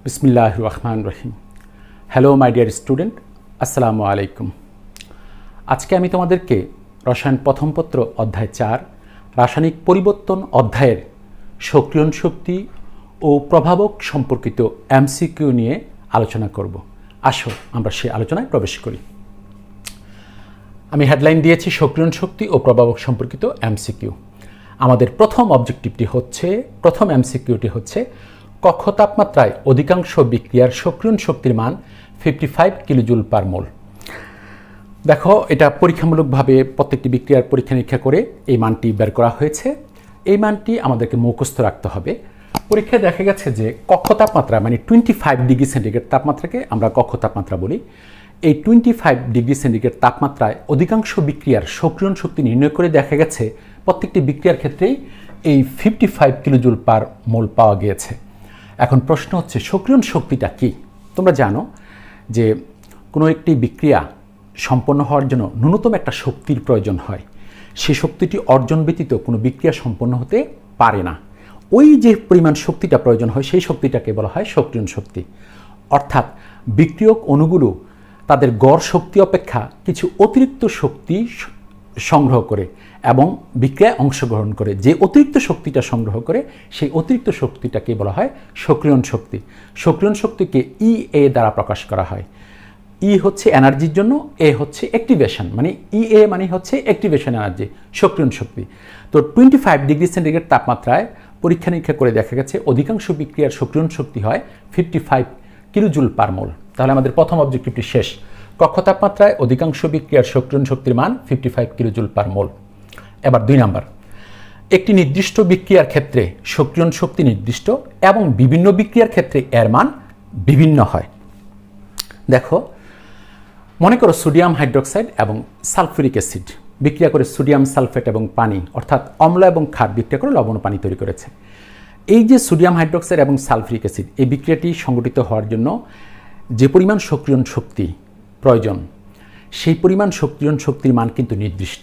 বিসমিল্লাহির রহমানির রহিম। Hello my dear student, আসসালামু আলাইকুম। আজকে আমি তোমাদেরকে রসায়ন প্রথম পত্র অধ্যায় 4 রাসায়নিক পরিবর্তন অধ্যায়ের সক্রিয়ণ শক্তি ও প্রভাবক সম্পর্কিত এমসিকিউ নিয়ে আলোচনা করব। আসো আমরা সেই আলোচনায় প্রবেশ করি। আমি হেডলাইন দিয়েছি সক্রিয়ণ শক্তি ও প্রভাবক সম্পর্কিত এমসিকিউ। আমাদের প্রথম এমসিকিউটি হচ্ছে কক্ষ তাপমাত্রায় অধিকাংশ বিক্রিয়ার সক্রিয়ণ শক্তির মান 55 কিলোজুল পার মোল। দেখো, এটা পরীক্ষামূলকভাবে প্রত্যেকটি বিক্রিয়ার পরীক্ষা নিরীক্ষা করে এই মানটি বের করা হয়েছে। এই মানটি আমাদেরকে মুখস্থ রাখতে হবে। পরীক্ষায় দেখা গেছে যে কক্ষ তাপমাত্রা মানে 25 ডিগ্রি সেন্টিগ্রেড তাপমাত্রাকে আমরা কক্ষ তাপমাত্রা বলি। এই 25 ডিগ্রি সেন্টিগ্রেড তাপমাত্রায় অধিকাংশ বিক্রিয়ার সক্রিয়ণ শক্তি নির্ণয় করে দেখা গেছে প্রত্যেকটি বিক্রিয়ার ক্ষেত্রেই এই 55 কিলোজুল পার মোল পাওয়া গিয়েছে। এখন প্রশ্ন হচ্ছে সক্রিয়ণ শক্তিটা কি? তোমরা জানো যে কোনো একটি বিক্রিয়া সম্পন্ন হওয়ার জন্য ন্যূনতম একটা শক্তির প্রয়োজন হয়। সেই শক্তিটি অর্জন ব্যতীত কোনো বিক্রিয়া সম্পন্ন হতে পারে না। ওই যে পরিমাণ শক্তিটা প্রয়োজন হয় সেই শক্তিটাকে বলা হয় সক্রিয়ণ শক্তি। অর্থাৎ বিক্রিয়ক অণুগুলো তাদের গড় শক্তি অপেক্ষা কিছু অতিরিক্ত শক্তি সংগ্রহ করে এবং বিক্রিয়ায় অংশগ্রহণ করে। যে অতিরিক্ত শক্তিটা সংগ্রহ করে সেই অতিরিক্ত শক্তিটাকে বলা হয় সক্রিয়ণ শক্তি। সক্রিয়ণ শক্তিকে ইএ দ্বারা প্রকাশ করা হয়। ই হচ্ছে এনার্জির জন্য, এ হচ্ছে অ্যাক্টিভেশন, মানে ইএ মানে হচ্ছে অ্যাক্টিভেশন এনার্জি, সক্রিয়ণ শক্তি। তো 25 ডিগ্রি সেন্টিগ্রেড তাপমাত্রায় পরীক্ষা নিরীক্ষা করে দেখা গেছে অধিকাংশ বিক্রিয়ার সক্রিয়ণ শক্তি হয় 55 কিলোজুল পার মোল। তাহলে আমাদের প্রথম অবজেক্টিভটি শেষ। কক্ষ তাপমাত্রায় অধিকাংশ বিক্রিয়ার সক্রিয়ণ শক্তির মান 55 কিলোজুল পার মোল। এবার 2 নাম্বার, একটি নির্দিষ্ট বিক্রিয়ার ক্ষেত্রে সক্রিয়ণ শক্তি নির্দিষ্ট এবং বিভিন্ন বিক্রিয়ার ক্ষেত্রে এর মান বিভিন্ন হয়। দেখো, মনে করো সোডিয়াম হাইড্রোক্সাইড এবং সালফিউরিক অ্যাসিড বিক্রিয়া করে সোডিয়াম সালফেট এবং পানি অর্থাৎ অম্ল এবং ক্ষার বিক্রিয়া করে লবণ ও পানি তৈরি করেছে। এই যে সোডিয়াম হাইড্রোক্সাইড এবং সালফিউরিক অ্যাসিড, এই বিক্রিয়াটি সংগঠিত হওয়ার জন্য যে পরিমাণ সক্রিয়ণ শক্তি প্রয়োজন সেই পরিমাণ সক্রিয়ণ শক্তির মান কিন্তু নির্দিষ্ট।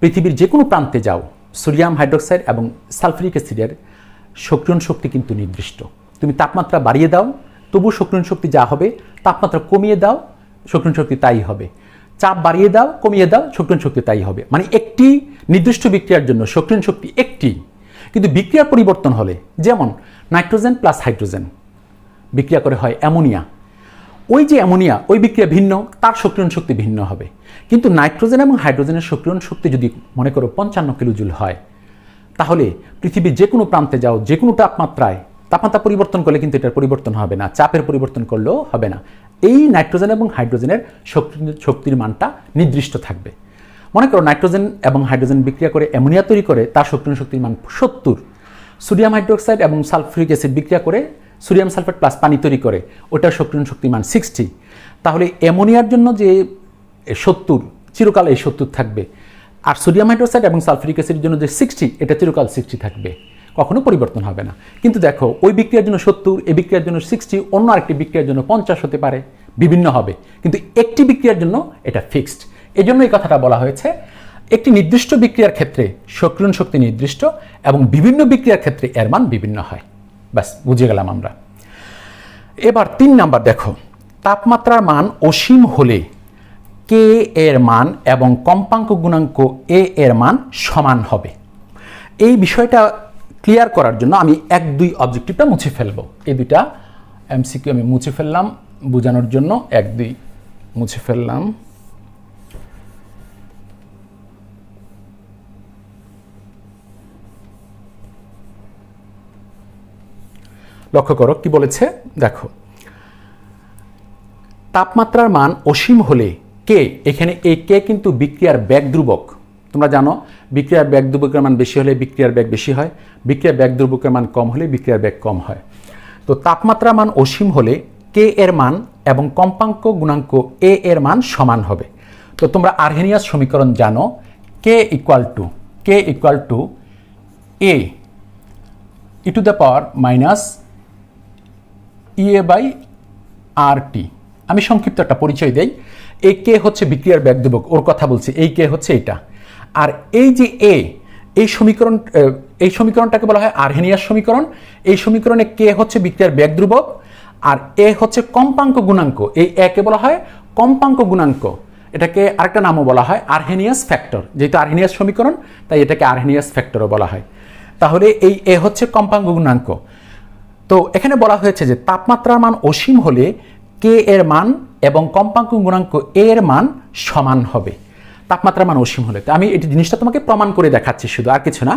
পৃথিবীর যে কোনো প্রান্তে যাও, সোডিয়াম হাইড্রোক্সাইড এবং সালফিউরিক অ্যাসিডের সক্রিয়ণ শক্তি কিন্তু নির্দিষ্ট। তুমি তাপমাত্রা বাড়িয়ে দাও তবু সক্রিয়ণ শক্তি যা হবে, তাপমাত্রা কমিয়ে দাও সক্রিয়ণ শক্তি তাই হবে, চাপ বাড়িয়ে দাও কমিয়ে দাও সক্রিয়ণ শক্তি তাই হবে। মানে একটি নির্দিষ্ট বিক্রিয়ার জন্য সক্রিয়ণ শক্তি একটি, কিন্তু বিক্রিয়ার পরিবর্তন হলে, যেমন নাইট্রোজেন প্লাস হাইড্রোজেন বিক্রিয়া করে হয় অ্যামোনিয়া, ওই যে অ্যামোনিয়া ওই বিক্রিয়া ভিন্ন, তার সক্রিয়ণ শক্তি ভিন্ন হবে। কিন্তু নাইট্রোজেন এবং হাইড্রোজেনের সক্রিয়ণ শক্তি যদি মনে করো 55 কিলোজুল হয়, তাহলে পৃথিবীর যে কোনো প্রান্তে যাও, যে কোনো তাপমাত্রা পরিবর্তন করলে কিন্তু এটার পরিবর্তন হবে না, চাপের পরিবর্তন করলেও হবে না। এই নাইট্রোজেন এবং হাইড্রোজেনের শক্তির মানটা নির্দিষ্ট থাকবে। মনে করো নাইট্রোজেন এবং হাইড্রোজেন বিক্রিয়া করে অ্যামোনিয়া তৈরি করে, তার সক্রিয়ণ শক্তির মান 70। সোডিয়াম হাইড্রোক্সাইড এবং সালফিউরিক অ্যাসিড বিক্রিয়া করে সোডিয়াম সালফেট প্লাস পানি তৈরি করে, ওটার সক্রিয়ণ শক্তির মান 60। তাহলে অ্যামোনিয়ার জন্য যে 70 চিরকাল এই 70 থাকবে, আর সোডিয়াম হাইড্রোক্সাইড এবং সালফিউরিক অ্যাসিডের জন্য যে 60 এটা চিরকাল 60 থাকবে, কখনো পরিবর্তন হবে না। কিন্তু দেখো, ওই বিক্রিয়ার জন্য 70, এই বিক্রিয়ার জন্য 60, অন্য আরেকটি বিক্রিয়ার জন্য 50 হতে পারে, বিভিন্ন হবে, কিন্তু একটি বিক্রিয়ার জন্য এটা ফিক্সড। এই জন্য এই কথাটা বলা হয়েছে একটি নির্দিষ্ট বিক্রিয়ার ক্ষেত্রে সক্রিয়ণ শক্তি নির্দিষ্ট এবং বিভিন্ন বিক্রিয়ার ক্ষেত্রে এর মান বিভিন্ন হয়। ব্যাস, বুঝে গেলাম আমরা। এবার 3 নাম্বার দেখো, তাপমাত্রার মান অসীম হলে কে এর মান এবং কম্পাঙ্ক গুণাঙ্ক এ এর মান সমান হবে। এই বিষয়টা ক্লিয়ার করার জন্য আমি 1-2 অবজেক্টিভটা মুছে ফেলবো। এই দুইটা এমসিকিউ আমি মুছে ফেললাম বোঝানোর জন্য, 1-2 মুছে ফেললাম। লক্ষ্য করো কি বলেছে, দেখো, তাপমাত্রার মান অসীম হলে কে, এখানে এই কে কিন্তু বিক্রিয়ার বেগ ধ্রুবক। তোমরা জানো বিক্রিয়ার বেগ ধ্রুবকের মান বেশি হলে বিক্রিয়ার বেগ বেশি হয়, বিক্রিয়ার বেগ ধ্রুবকের মান কম হলে বিক্রিয়ার বেগ কম হয়। তো তাপমাত্রার মান অসীম হলে কে এর মান এবং কম্পাঙ্ক গুণাঙ্ক এ এর মান সমান হবে। তো তোমরা আর্হেনিয়াস সমীকরণ জানো, K equal to A E to the power minus EA by R T. আমি সংক্ষিপ্ত একটা পরিচয় দেই। এই কে হচ্ছে বিক্রিয়ার বেগ ধ্রুবক, ওর কথা বলছি, এই কে হচ্ছে এটা। আর এই যে এই সমীকরণটাকে বলা হয় আরহেনিয়াস সমীকরণ। এই সমীকরণে কে হচ্ছে বিক্রিয়ার বেগ ধ্রুবক আর এ হচ্ছে কম্পাঙ্ক গুণাঙ্ক। এই একে বলা হয় কম্পাঙ্ক গুণাঙ্ক, এটাকে আরেকটা নামও বলা হয় আরহেনিয়াস ফ্যাক্টর। যেহেতু আরহেনিয়াস সমীকরণ তাই এটাকে আরহেনিয়াস ফ্যাক্টরও বলা হয়। তাহলে এই এ হচ্ছে কম্পাঙ্ক গুণাঙ্ক। তো এখানে বলা হয়েছে যে তাপমাত্রার মান অসীম হলে কে এর মান এবং কম্পাঙ্ক গুণাঙ্ক এ এর মান সমান হবে। তাপমাত্রার মান অসীম হলে, তো আমি এই জিনিসটা তোমাকে প্রমাণ করে দেখাচ্ছি শুধু, আর কিছু না।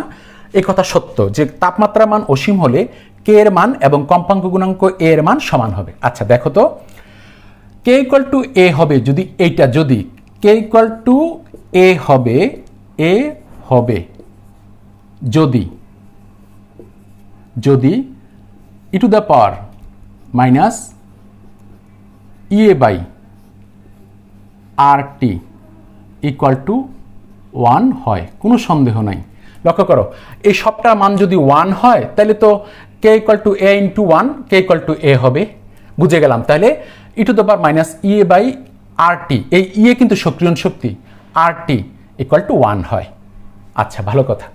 এই কথা সত্য যে তাপমাত্রার মান অসীম হলে কে এর মান এবং কম্পাঙ্ক গুণাঙ্ক এ এর মান সমান হবে। আচ্ছা দেখো তো, কে ইকুয়াল টু এ হবে যদি এইটা, যদি কে ইকুয়াল টু এ হবে, এ হবে যদি E to the power minus EA by R T equal to 1 হয়, কোনো সন্দেহ নাই। লক্ষ্য করো, এই সবটার মান যদি 1 হয় তাহলে তো K equal to A into 1, K equal to A হবে। বুঝে গেলাম, তাহলে E to the power minus EA by R T, এই ইএ কিন্তু সক্রিয়ণ শক্তি, আর টি ইকুয়াল টু 1 হয়। আচ্ছা ভালো কথা।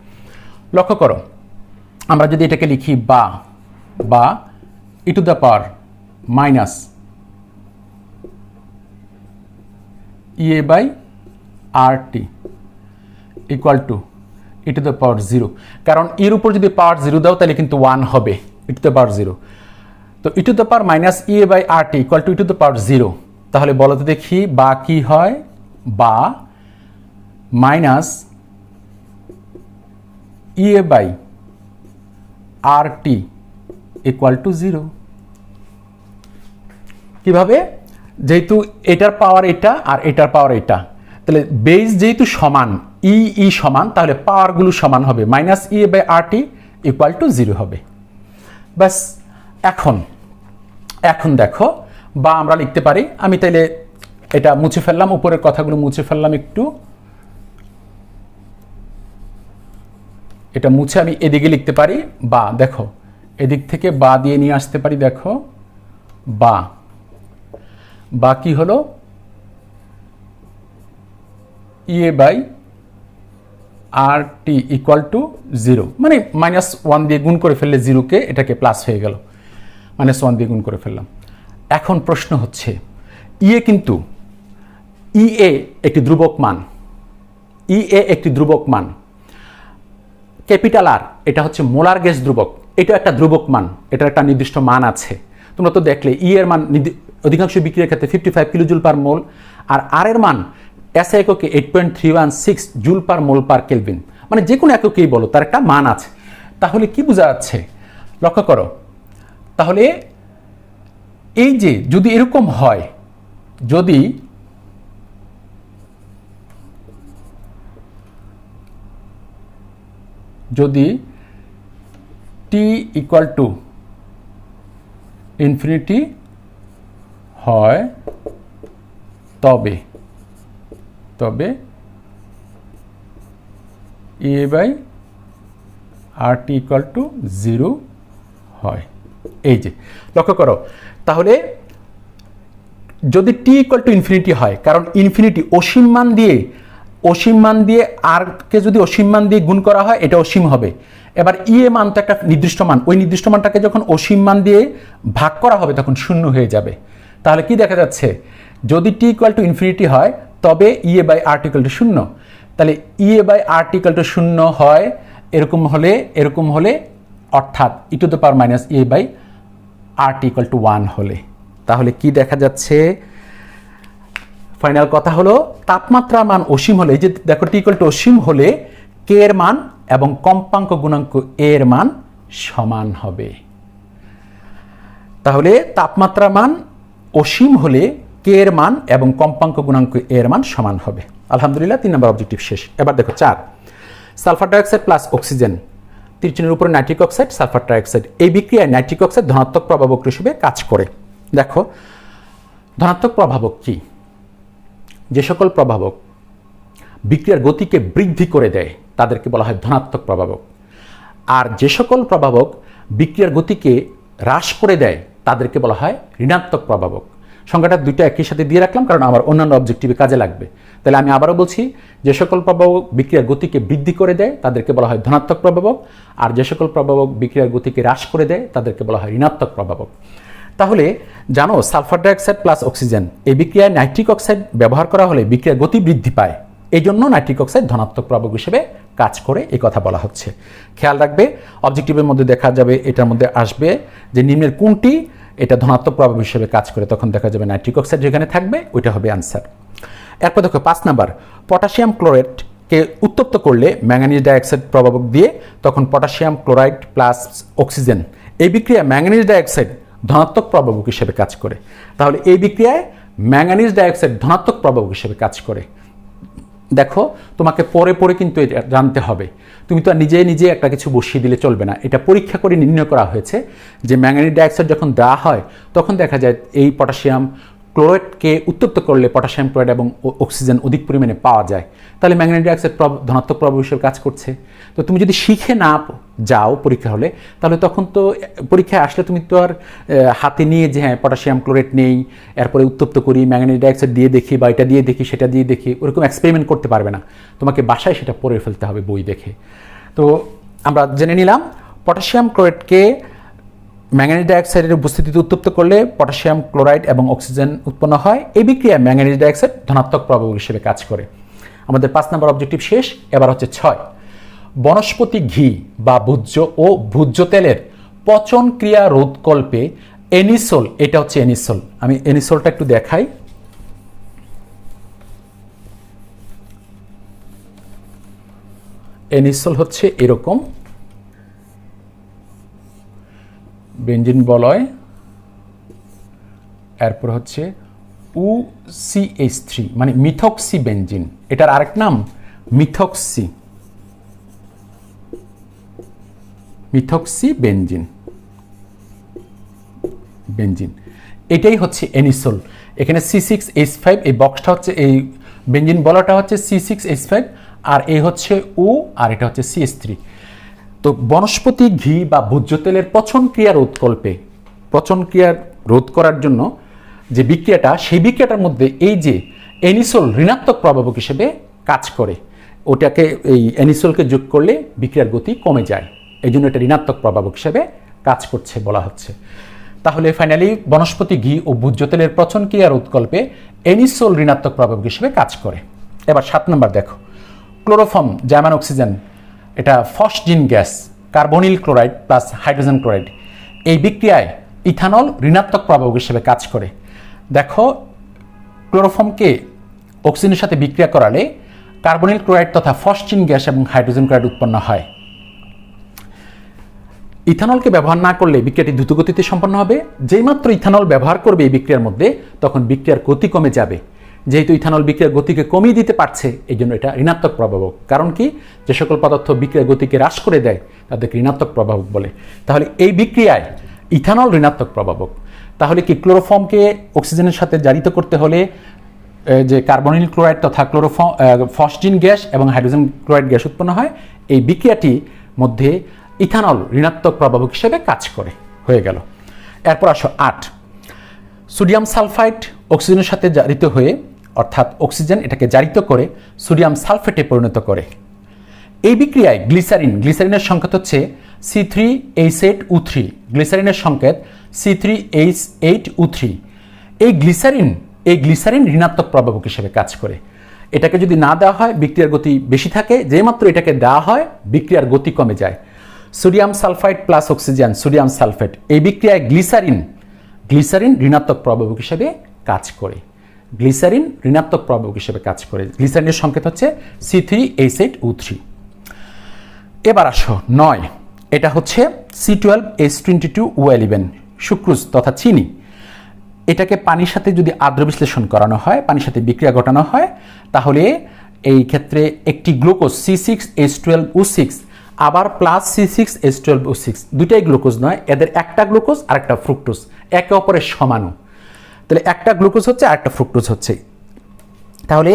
লক্ষ্য করো, আমরা যদি এটাকে লিখি বা E to the power minus EA by R T equal to E to the power 0, কারণ এর উপর যদি পাওয়ার 0 দাও তাহলে কিন্তু 1 হবে, ই টু দ্য পাওয়ার 0। তো E to the power minus EA by R T equal to E to the power 0। তাহলে বলো তো দেখি বা কি হয়, বা minus EA by R T equal to 0। কিভাবে? যেহেতু এটার পাওয়ার এটা আর এটার পাওয়ার এটা, তাহলে বেস যেহেতু সমান, ই সমান, তাহলে পাওয়ারগুলো সমান হবে, minus EA by R T equal to 0 হবে। ব্যাস, এখন দেখো, বা আমরা লিখতে পারি, আমি তাইলে এটা মুছে ফেললাম, উপরের কথাগুলো মুছে ফেললাম একটু, এটা মুছে আমি এদিকে লিখতে পারি বা, দেখো এদিক থেকে বা দিয়ে নিয়ে আসতে পারি। দেখো বা কি হলো, EA by R T equal to 0, মানে -1 দিয়ে গুণ করে ফেললে 0কে, এটাকে প্লাস হয়ে গেল, -1 দিয়ে গুণ করে ফেললাম। এখন প্রশ্ন হচ্ছে, ইএ কিন্তু ইএ একটি ধ্রুবক মান, ইএ একটি ধ্রুবক মান, ক্যাপিটাল আর এটা হচ্ছে মোলার গ্যাস ধ্রুবক, এটা একটা ধ্রুবক মান, এটার একটা নির্দিষ্ট মান আছে। তোমরা তো দেখলে ই এর মান অধিকাংশ বিক্রিয়ার ক্ষেত্রে 55 কিলোজুল পার মোল, আর আর এর মান এসআই এককে 8.316 জুল পার মোল পার কেলভিন, মানে যে কোনো এককেই বলো তার একটা মান আছে। তাহলে কি বোঝা যাচ্ছে লক্ষ্য করো, তাহলে এই যে যদি এরকম হয়, যদি টি ইকুয়াল টু ইনফিনিটি হয়, তবে A by R T equal to 0 হয়। এই যে লক্ষ্য করো, তাহলে যদি টি ইকুয়াল টু ইনফিনিটি হয়, কারণ ইনফিনিটি অসীম মান দিয়ে আর কে যদি অসীম মান দিয়ে গুণ করা হয় এটা অসীম হবে। এবার ই এ মান তো একটা নির্দিষ্ট মান, ওই নির্দিষ্ট মানটাকে যখন অসীম মান দিয়ে ভাগ করা হবে তখন 0 হয়ে যাবে। তাহলে কি দেখা যাচ্ছে, যদি টি ইকুয়াল টু ইনফিনিটি হয় তবে E A by R T equal to 0, তাহলে E A by R T equal to 0 হয় এরকম হলে অর্থাৎ E to the power minus A by R T equal to 1 হলে, তাহলে কি দেখা যাচ্ছে, ফাইনাল কথা হলো তাপমাত্রা মান অসীম হলে, এই যে দেখো টি ইকুয়াল টু অসীম হলে কে এর মান এবং কম্পাঙ্ক গুণাঙ্ক এর মান সমান হবে। তাহলে তাপমাত্রা মান অসীম হলে কে এর মান এবং কম্পাঙ্ক গুণাঙ্ক এর মান সমান হবে। আলহামদুলিল্লাহ, 3 নম্বর অবজেক্টিভ শেষ। এবার দেখো 4, সালফার ডাইঅক্সাইড প্লাস অক্সিজেন, তীরচিহ্নের উপরে নাইট্রিক অক্সাইড, সালফার ডাইঅক্সাইড, এই বিক্রিয়ায় নাইট্রিক অক্সাইড ধনাত্মক প্রভাবক হিসেবে কাজ করে। দেখো ধনাত্মক প্রভাবক কি, যে সকল প্রভাবক বিক্রিয়ার গতিকে বৃদ্ধি করে দেয় তাদেরকে বলা হয় ধনাত্মক প্রভাবক, আর যে সকল প্রভাবক বিক্রিয়ার গতিকে হ্রাস করে দেয় তাদেরকে বলা হয় ঋণাত্মক প্রভাবক। সংখ্যাটা দুইটা একই সাথে দিয়ে রাখলাম কারণ আমার অন্যান্য অবজেক্টিভে কাজে লাগবে। তাহলে আমি আবারও বলছি, যে সকল প্রভাবক বিক্রিয়ার গতিকে বৃদ্ধি করে দেয় তাদেরকে বলা হয় ধনাত্মক প্রভাবক, আর যে সকল প্রভাবক বিক্রিয়ার গতিকে হ্রাস করে দেয় তাদেরকে বলা হয় ঋণাত্মক প্রভাবক। তাহলে জানো, সালফার ডাইঅক্সাইড প্লাস অক্সিজেন এই বিক্রিয়ায় নাইট্রিক অক্সাইড ব্যবহার করা হলে বিক্রিয়ার গতি বৃদ্ধি পায়, এই জন্য নাইট্রিক অক্সাইড ধনাত্মক প্রভাবক হিসেবে কাজ করে, এই কথা বলা হচ্ছে। খেয়াল রাখবে, অবজেক্টিভের মধ্যে দেখা যাবে, এটার মধ্যে আসবে যে নিম্নের কোনটি এটা ধনাত্মক প্রভাব হিসেবে কাজ করে, তখন দেখা যাবে নাইট্রিক অক্সাইড যেখানে থাকবে ওইটা হবে আনসার। এরপর দেখো 5 নাম্বার, পটাশিয়াম ক্লোরাইডকে উত্তপ্ত করলে ম্যাঙ্গানিজ ডাইঅক্সাইড প্রভাবক দিয়ে তখন পটাশিয়াম ক্লোরাইড প্লাস অক্সিজেন এই বিক্রিয়া ম্যাঙ্গানিজ ডাইঅক্সাইড ধনাত্মক প্রভাবক হিসেবে কাজ করে। তাহলে এই বিক্রিয়ায় ম্যাঙ্গানিজ ডাইঅক্সাইড ধনাত্মক প্রভাবক হিসেবে কাজ করে। দেখো, তোমাকে পরে পরে কিন্তু এটা জানতে হবে, তুমি তো আর নিজে নিজে একটা কিছু বসিয়ে দিলে চলবে না। এটা পরীক্ষা করে নির্ণয় করা হয়েছে যে ম্যাঙ্গানিজ ডাইঅক্সাইড যখন দেওয়া হয় তখন দেখা যায় এই পটাশিয়াম ক্লোরাইডকে উত্তপ্ত করলে পটাশিয়াম ক্লোরাইড এবং অক্সিজেন অধিক পরিমাণে পাওয়া যায়, তাহলে ম্যাঙ্গানিজ ডাইঅক্সাইড ধনাত্মক প্রভাব হিসেবে কাজ করছে। তো তুমি যদি শিখে না যাও পরীক্ষা হলে, তাহলে তখন তো পরীক্ষায় আসলে তুমি তো আর হাতে নিয়ে যে হ্যাঁ পটাশিয়াম ক্লোরাইড নেই, এরপরে উত্তপ্ত করি, ম্যাঙ্গানিজ ডাইঅক্সাইড দিয়ে দেখি বা এটা দিয়ে দেখি সেটা দিয়ে দেখি, ওরকম এক্সপেরিমেন্ট করতে পারবে না। তোমাকে বাসায় সেটা পড়ে ফেলতে হবে বই দেখে। তো আমরা জেনে নিলাম, পটাশিয়াম ক্লোরাইডকে ম্যাঙ্গানিজ ডাইঅক্সাইডের উপস্থিতিতে উত্তপ্ত করলে পটাশিয়াম ক্লোরাইড এবং অক্সিজেন উৎপন্ন হয়। এই বিক্রিয়ায় ম্যাঙ্গানিজ ডাইঅক্সাইড ধনাত্মক প্রভাবক হিসেবে কাজ করে। আমাদের 5 নম্বর অবজেক্টিভ শেষ। এবার হচ্ছে 6, বনস্পতি ঘি বা ভোজ্য তেলের পচন ক্রিয়া রোধকল্পে এনিসোল, এটা হচ্ছে এনিসোল, আমি এনিসোলটা একটু দেখাই। এনিসোল হচ্ছে এরকম, বেঞ্জিন বলয়, এরপর হচ্ছে UCH3 মানে মিথক্সি বেঞ্জিন, এটার আরেক নাম মিথক্সি বেঞ্জিন, এটাই হচ্ছে এনিসোল। এখানে C6H5, এই বক্সটা হচ্ছে, এই বেঞ্জিন বলাটা হচ্ছে C6H5 আর এই হচ্ছে O আর এটা হচ্ছে CH3। তো বনস্পতি ঘি বা ভোজ্য তেলের পচন ক্রিয়া রোধকল্পে, পচন ক্রিয়া রোধ করার জন্য যে বিক্রিয়াটা, সেই বিক্রিয়াটার মধ্যে এই যে এনিসোল ঋণাত্মক প্রভাবক হিসেবে কাজ করে, ওটাকে এই এনিসোলকে যোগ করলে বিক্রিয়ার গতি কমে যায়, এই জন্য এটা ঋণাত্মক প্রভাবক হিসেবে কাজ করছে বলা হচ্ছে। তাহলে ফাইনালি বনস্পতি ঘি ও ভোজ্য তেলের পচন ক্রিয়া রোধকল্পে এনিসোল ঋণাত্মক প্রভাবক হিসেবে কাজ করে। এবার 7 নম্বর দেখো, ক্লোরোফর্ম জার্মান অক্সিজেন, এটা phosgene gas, carbonyl chloride plus hydrogen chloride এই বিক্রিয়ায় ইথানল ঋণাত্মক প্রভাবক হিসেবে কাজ করে। দেখো, ক্লোরোফর্মকে অক্সিজেনের সাথে বিক্রিয়া করালে কার্বনিল ক্লোরাইড তথা ফসজিন গ্যাস এবং হাইড্রোজেন ক্লোরাইড উৎপন্ন হয়। ইথানলকে ব্যবহার না করলে বিক্রিয়াটি দ্রুতগতিতে সম্পন্ন হবে। যেইমাত্র ইথানল ব্যবহার করবে এই বিক্রিয়ার মধ্যে, তখন বিক্রিয়ার গতি কমে যাবে। যেহেতু ইথানল বিক্রিয়ার গতিকে কমিয়ে দিতে পারছে, এই জন্য এটা ঋণাত্মক প্রভাবক। কারণ কি, যে সকল পদার্থ বিক্রিয়ার গতিকে হ্রাস করে দেয় তাদেরকে ঋণাত্মক প্রভাবক বলে। তাহলে এই বিক্রিয়ায় ইথানল ঋণাত্মক প্রভাবক। তাহলে কি, ক্লোরোফর্মকে অক্সিজেনের সাথে জারিত করতে হলে যে কার্বনিল ক্লোরাইড তথা ফসজিন গ্যাস এবং হাইড্রোজেন ক্লোরাইড গ্যাস উৎপন্ন হয়, এই বিক্রিয়াটি মধ্যে ইথানল ঋণাত্মক প্রভাবক হিসেবে কাজ করে। হয়ে গেল। এরপর আসো 8, সোডিয়াম সালফাইড অক্সিজেনের সাথে জারিত হয়ে, অর্থাৎ অক্সিজেন এটাকে জারিত করে সোডিয়াম সালফেটে পরিণত করে। এই বিক্রিয়ায় গ্লিসারিনের সংকেত হচ্ছে C3H8O3, গ্লিসারিনের সংকেত C3H8O3। এই গ্লিসারিন ঋণাত্মক প্রভাবক হিসেবে কাজ করে। এটাকে যদি না দেওয়া হয় বিক্রিয়ার গতি বেশি থাকে, যেমাত্র এটাকে দেওয়া হয় বিক্রিয়ার গতি কমে যায়। Sodium sulphide plus oxygen, sodium sulphate, এই বিক্রিয়ায় গ্লিসারিন ঋণাত্মক প্রভাবক হিসেবে কাজ করে। গ্লিসারিনের সংকেত হচ্ছে C3H8O3। এবার আসো 9, এটা হচ্ছে C12H22O11, সুক্রোজ তথা চিনি। এটাকে পানির সাথে যদি আর্দ্র বিশ্লেষণ করানো হয়, পানির সাথে বিক্রিয়া ঘটানো হয়, তাহলে এই ক্ষেত্রে একটি গ্লুকোজ C6H12O6 আবার প্লাস C6H12O6, দুইটাই গ্লুকোজ নয়, এদের একটা গ্লুকোজ আর একটা ফ্রুক্টোজ, একে অপরের সমানু। তাহলে একটা গ্লুকোজ হচ্ছে আর একটা ফ্রুক্টোজ হচ্ছে। তাহলে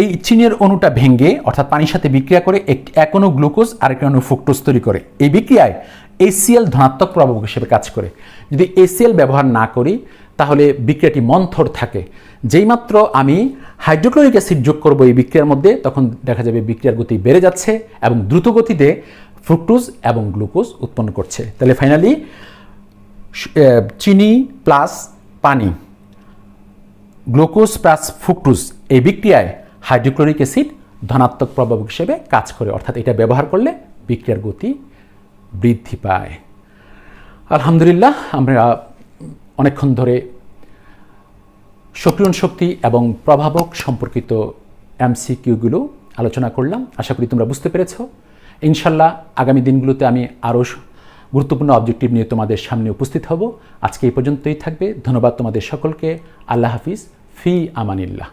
এই চিনির অণুটা ভেঙে, অর্থাৎ পানির সাথে বিক্রিয়া করে এক অণু গ্লুকোজ আর এক অণু ফ্রুক্টোজ তৈরি করে। এই বিক্রিয়ায় HCl ধনাত্মক প্রভাবক হিসেবে কাজ করে। যদি HCl ব্যবহার না করি তাহলে বিক্রিয়াটি মন্থর থাকে। যেইমাত্র আমি হাইড্রোক্লোরিক অ্যাসিড যোগ করব এই বিক্রিয়ার মধ্যে, তখন দেখা যাবে বিক্রিয়ার গতি বেড়ে যাচ্ছে এবং দ্রুত গতিতে ফ্রুক্টোজ এবং গ্লুকোজ উৎপন্ন করছে। তাহলে ফাইনালি চিনি প্লাস পানি, গ্লুকোজ প্লাস ফ্রুক্টোজ, এই বিক্রিয়ায় হাইড্রোক্লোরিক অ্যাসিড ধনাত্মক প্রভাবক হিসেবে কাজ করে, অর্থাৎ এটা ব্যবহার করলে বিক্রিয়ার গতি বৃদ্ধি পায়। আলহামদুলিল্লাহ, আমরা অনেকক্ষণ ধরে সক্রিয়ণ শক্তি এবং প্রভাবক সম্পর্কিত MCQগুলো আলোচনা করলাম। আশা করি তোমরা বুঝতে পেরেছ। ইনশাল্লাহ আগামী দিনগুলোতে আমি আরও গুরুত্বপূর্ণ অবজেক্টিভ নিয়ে তোমাদের সামনে উপস্থিত হব। আজকে এই পর্যন্তই থাকবে। ধন্যবাদ তোমাদের সকলকে। আল্লাহ হাফিজ। ফি আমানিল্লাহ।